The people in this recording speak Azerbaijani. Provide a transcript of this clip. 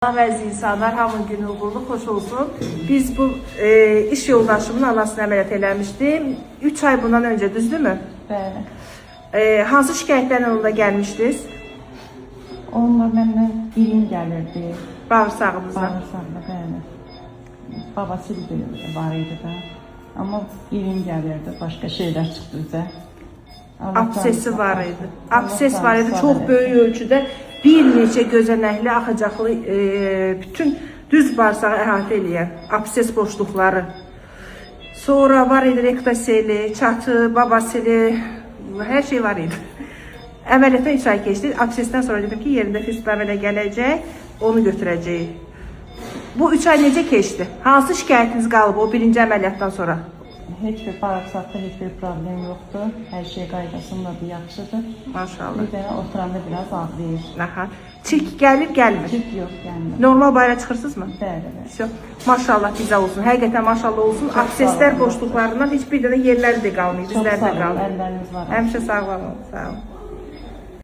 Əziz insanlar, hamının günü uğurlu, xoş olsun. Biz bu iş yoldaşımın anasını əməliyyat eləmişdim. 3 ay bundan öncə, düzdürmü? Bəli. Hansı şikayətlərlə onunla gəlmişdiniz? Onunla məndən irin gəlirdi. Bağırsağınızda. Bağırsaqda, bəli. Babası var idi da. Amma irin gəlirdi, başqa şeylər çıxdı üzə. Absesi var idi. Abses var idi, çox böyük ölçüdə. Bir neçə gözənəkli, axacaqlı, bütün düz bağırsağı əhatə edən abses boşluqları. Sonra var idi rektaseli, çatı, babaseli, hər şey var idi. Əməliyyata 3 ay keçdi. Absesdən sonra dedim ki, yerində fistula əmələ gələcək, onu götürəcəyik. Bu 3 ay necə keçdi? Hansı şikayətiniz qalıb o birinci əməliyyatdan sonra? Heç bir bağırsaqda heç bir problem yoxdur. Hər şey qaydasındadır, yaxşıdır. Maşallah. Bir dənə oturanda biraz ağrıyır. Aha. Çirk gəlir, gəlmir. Çirk yox, gəlmir. Normal bayra çıxırsınızmı? Bəli, bəli. Maşallah bizə olsun. Həqiqətən maşallah olsun. Abseslər boşluqlarından heç bir dənə yerləri də qalmır, dizləri də qalmır. Əlləriniz var. Həmişə sağlam olun. Sağ olun.